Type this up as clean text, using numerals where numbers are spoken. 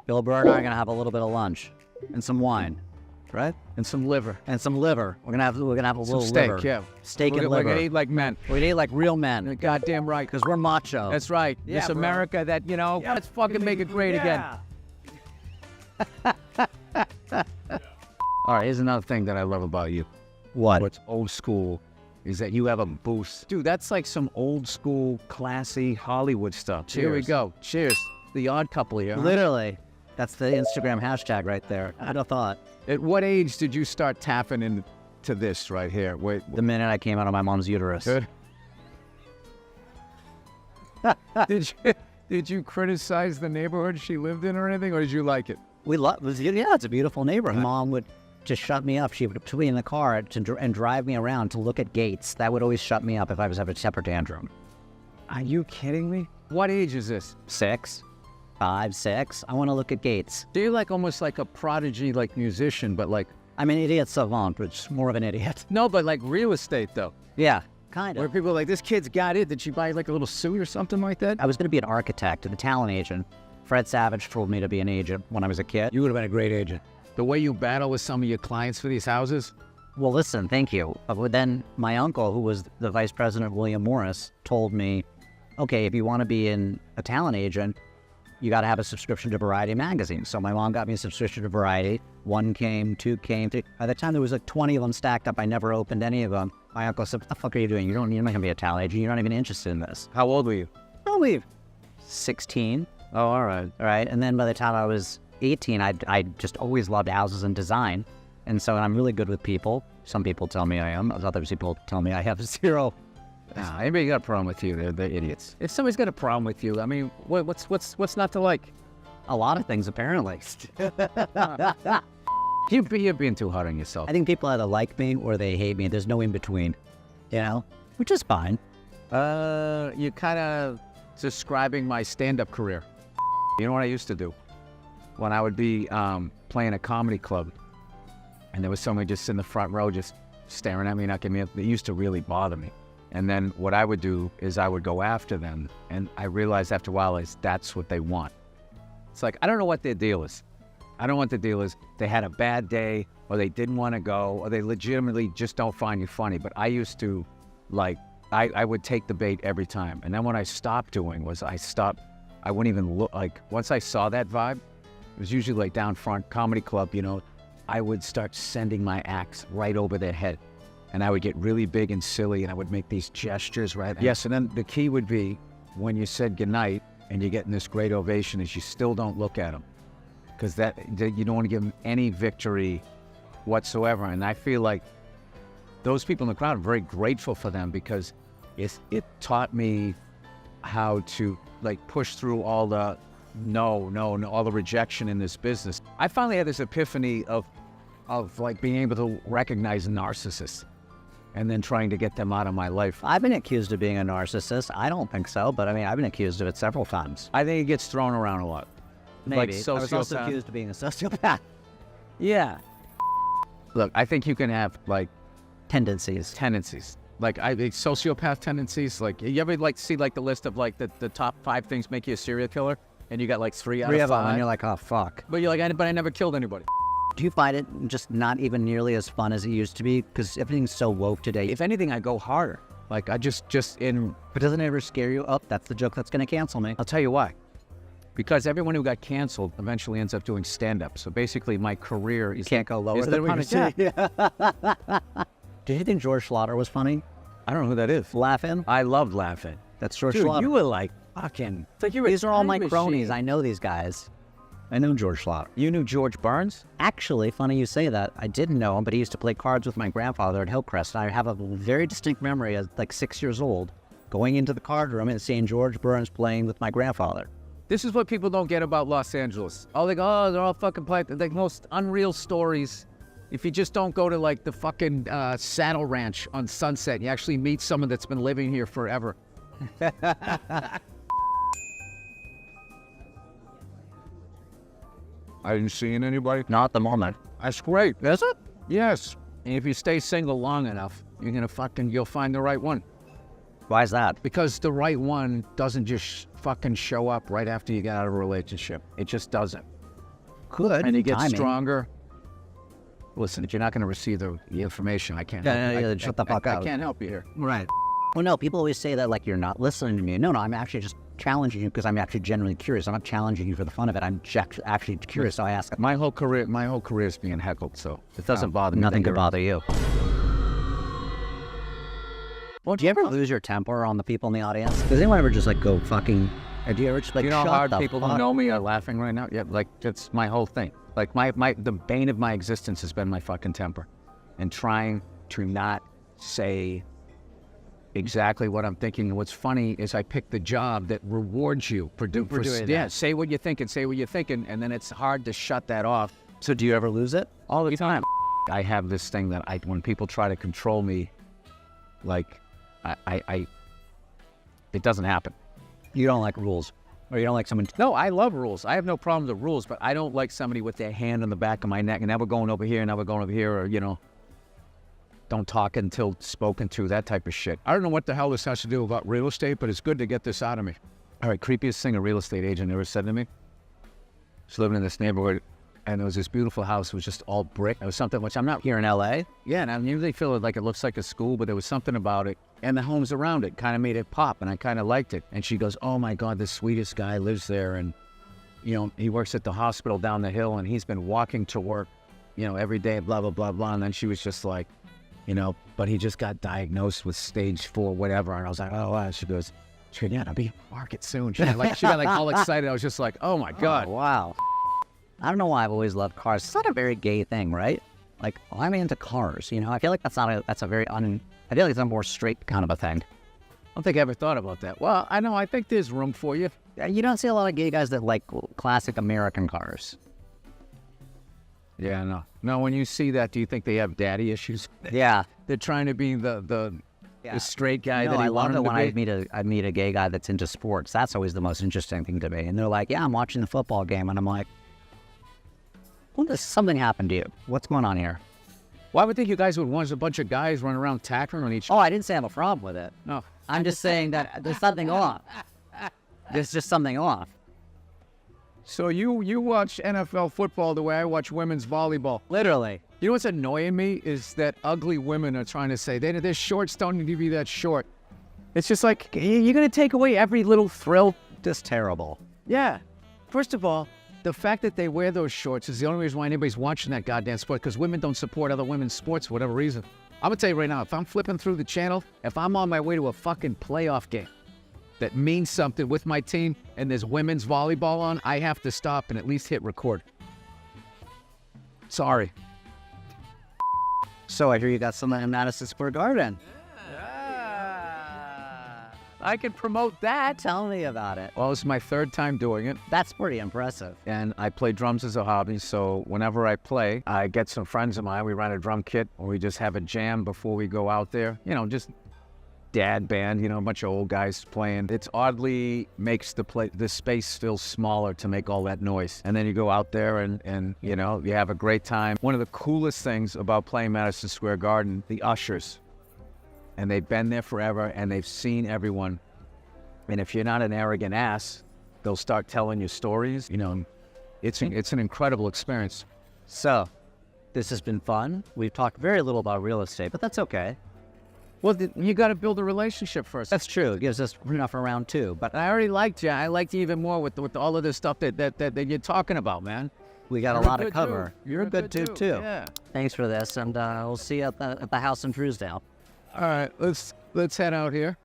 Bill Burr and I are gonna have a little bit of lunch and some wine, right? And some liver. And some liver. We're gonna have a little steak, liver. yeah. Steak and We're liver. gonna eat like men. We're gonna eat like real men. You're goddamn right. Because we're macho. That's right. Yeah, this bro. America that, you know, let's fucking make it great again. All right, here's another thing that I love about you. What? What's old school is that you have a booth. Dude, that's like some old school, classy Hollywood stuff. Cheers. Here we go. Cheers. The odd couple here. Huh? Literally. That's the Instagram hashtag right there. I'd have thought. At what age did you start tapping into this right here? Wait, The minute I came out of my mom's uterus. good. Did you criticize the neighborhood she lived in or anything, or did you like it? We love, yeah, it's a beautiful neighborhood. Mom would just shut me up. She would put me in the car and drive me around to look at gates. That would always shut me up if I was having a temper tantrum. Are you kidding me? What age is this? 6, 5, 6. I want to look at gates. Do you like almost like a prodigy, like musician, but like... I'm an idiot savant, which more of an idiot. No, but like real estate though. Yeah, kind Where of. people are like, this kid's got it. Did she buy like a little suit or something like that? I was going to be an architect and a talent agent. Fred Savage told me to be an agent when I was a kid. You would have been a great agent. The way you battle with some of your clients for these houses. Well, listen, thank you. But then my uncle, who was the vice president, William Morris, told me, okay, if you want to be a talent agent, you got to have a subscription to Variety magazine. So my mom got me a subscription to Variety. 1 came, 2 came, 3. By the time there was like 20 of them stacked up, I never opened any of them. My uncle said, what the fuck are you doing? You're not going to be a talent agent. You're not even interested in this. How old were you? Probably 16. Oh, all right. All right. And then by the time I was 18, I just always loved houses and design. And so I'm really good with people. Some people tell me I am. Other people tell me I have zero. Nah, anybody got a problem with you, they're idiots. If somebody's got a problem with you, I mean, what's not to like? A lot of things, apparently. You're being too hard on yourself. I think people either like me or they hate me. There's no in between, you know, which is fine. You're kind of describing my stand-up career. You know what I used to do? When I would be playing a comedy club, and there was somebody just in the front row just staring at me, not giving me up. It used to really bother me. And then what I would do is I would go after them, and I realized after a while is that's what they want. It's like, I don't know what their deal is. I don't know what the deal is. They had a bad day, or they didn't want to go, or they legitimately just don't find you funny. But I used to, like, I would take the bait every time. And then what I stopped doing was I wouldn't even look, like, once I saw that vibe, it was usually like down front, comedy club, you know, I would start sending my acts right over their head. And I would get really big and silly, and I would make these gestures, right? Yes, and then the key would be, when you said goodnight, and you're getting this great ovation, is you still don't look at them. Because you don't want to give them any victory whatsoever. And I feel like those people in the crowd, I'm very grateful for them, because it taught me how to, like, push through all the no, all the rejection in this business. I finally had this epiphany of like being able to recognize narcissists and then trying to get them out of my life. I've been accused of being a narcissist. I don't think so, but I mean, I've been accused of it several times. I think it gets thrown around a lot. Maybe. Like I was also sociopath. accused of being a sociopath. Yeah. Look, I think you can have, like, Tendencies. Like, sociopath tendencies. Like, you ever, like, see, like, the list of, like, the top 5 things make you a serial killer? And you got, like, 3 out 3 of of them, 5. and you're like, oh, fuck. But you're like, but I never killed anybody. Do you find it just not even nearly as fun as it used to be? Because everything's so woke today. If anything, I go harder. Like, I just in... But doesn't it ever scare you? Oh, that's the joke that's going to cancel me. I'll tell you why. Because everyone who got canceled eventually ends up doing stand-up. So basically, my career is... Can't go lower is than the what you Punisher. say. Did you think George Schlatter was funny? I don't know who that is. Laughing? I loved laughing. That's George Dude, Schlatter. you were like fucking... It's like you were These are all my time cronies. machine. I know these guys. I know George Schlatter. You knew George Burns? Actually, funny you say that. I didn't know him, but he used to play cards with my grandfather at Hillcrest. And I have a very distinct memory as like 6 years old, going into the card room and seeing George Burns playing with my grandfather. This is what people don't get about Los Angeles. Oh, they go, oh, they're all fucking playing. They're the most unreal stories. If you just don't go to, like, the fucking Saddle Ranch on Sunset, you actually meet someone that's been living here forever. I didn't see anybody. Not at the moment. That's great. Is it? Yes. And if you stay single long enough, you'll find the right one. Why is that? Because the right one doesn't just fucking show up right after you get out of a relationship. It just doesn't. could. And you get Timing. stronger. Listen, if you're not going to receive the information, I can't. Yeah, shut the fuck I up. can't help you here. Right. Well, no, people always say that like you're not listening to me. No, I'm actually just challenging you because I'm actually genuinely curious. I'm not challenging you for the fun of it. I'm actually curious, so I ask. My whole career is being heckled, so it doesn't bother me. Nothing could bother you. Well, do you ever lose your temper on the people in the audience? Does anyone ever just like go fucking? Or do you ever just like? You know how shut hard the people who fuck? know me are laughing right now? Yeah, like that's my whole thing. Like the bane of my existence has been my fucking temper, and trying to not say exactly what I'm thinking. And what's funny is I pick the job that rewards you for doing that. Yeah, say what you're thinking, and then it's hard to shut that off. So do you ever lose it? All the time. I have this thing that when people try to control me, like it doesn't happen. You don't like rules, or you don't like someone. No, I love rules. I have no problem with rules, but I don't like somebody with their hand on the back of my neck and now we're going over here, and now we're going over here, or, you know, don't talk until spoken to, that type of shit. I don't know what the hell this has to do about real estate, but it's good to get this out of me. All right, creepiest thing a real estate agent ever said to me. I was living in this neighborhood, and there was this beautiful house. It was just all brick. It was something which I'm not Here in LA? Yeah, and I usually feel like it looks like a school, but there was something about it. And the homes around it kind of made it pop, and I kind of liked it. And she goes, oh my God, the sweetest guy lives there. And, you know, he works at the hospital down the hill, and he's been walking to work, you know, every day, blah, blah, blah, blah. And then she was just like, you know, but he just got diagnosed with stage 4, whatever. And I was like, oh, wow. She goes, yeah, I'll be in the market soon. She got like all excited. I was just like, oh my God. Oh, wow. I don't know why I've always loved cars. It's not a very gay thing, right? Like, I'm into cars, you know? I feel like that's a very I feel like it's a more straight kind of a thing. I don't think I ever thought about that. Well, I know. I think there's room for you. You don't see a lot of gay guys that like classic American cars. Yeah, no. No, when you see that, do you think they have daddy issues? Yeah. They're trying to be the straight guy that I he love wanted it to when be. I meet a gay guy that's into sports. That's always the most interesting thing to me. And they're like, yeah, I'm watching the football game. And I'm like, well, does something happen to you? What's going on here? Well, I would think you guys would want a bunch of guys running around tackling on each other. Oh, I didn't say I have a problem with it. No. I'm just saying that there's something off. There's just something off. So you watch NFL football the way I watch women's volleyball. Literally. You know what's annoying me is that ugly women are trying to say their shorts don't need to be that short. It's just like, you're going to take away every little thrill. Just terrible. Yeah. First of all, the fact that they wear those shorts is the only reason why anybody's watching that goddamn sport, because women don't support other women's sports for whatever reason. I'm going to tell you right now, if I'm flipping through the channel, if I'm on my way to a fucking playoff game that means something with my team and there's women's volleyball on, I have to stop and at least hit record. Sorry. So I hear you got something in Madison Square Garden. I can promote that. Tell me about it. Well, this is my 3rd time doing it. That's pretty impressive. And I play drums as a hobby, so whenever I play, I get some friends of mine. We rent a drum kit, or we just have a jam before we go out there. You know, just dad band, you know, a bunch of old guys playing. It's oddly makes the space feel smaller to make all that noise. And then you go out there and you know, you have a great time. One of the coolest things about playing Madison Square Garden, the ushers. And they've been there forever, and they've seen everyone. And if you're not an arrogant ass, they'll start telling you stories. You know, it's an incredible experience. So, this has been fun. We've talked very little about real estate, but that's okay. Well, you got to build a relationship first. That's true. It gives us enough for round 2. But I already liked you. I liked you even more with all of this stuff that you're talking about, man. We got You're a lot good to cover. dude. You're a good dude, too. Yeah. Thanks for this, and we'll see you at the house in Truesdale. All right, let's head out here.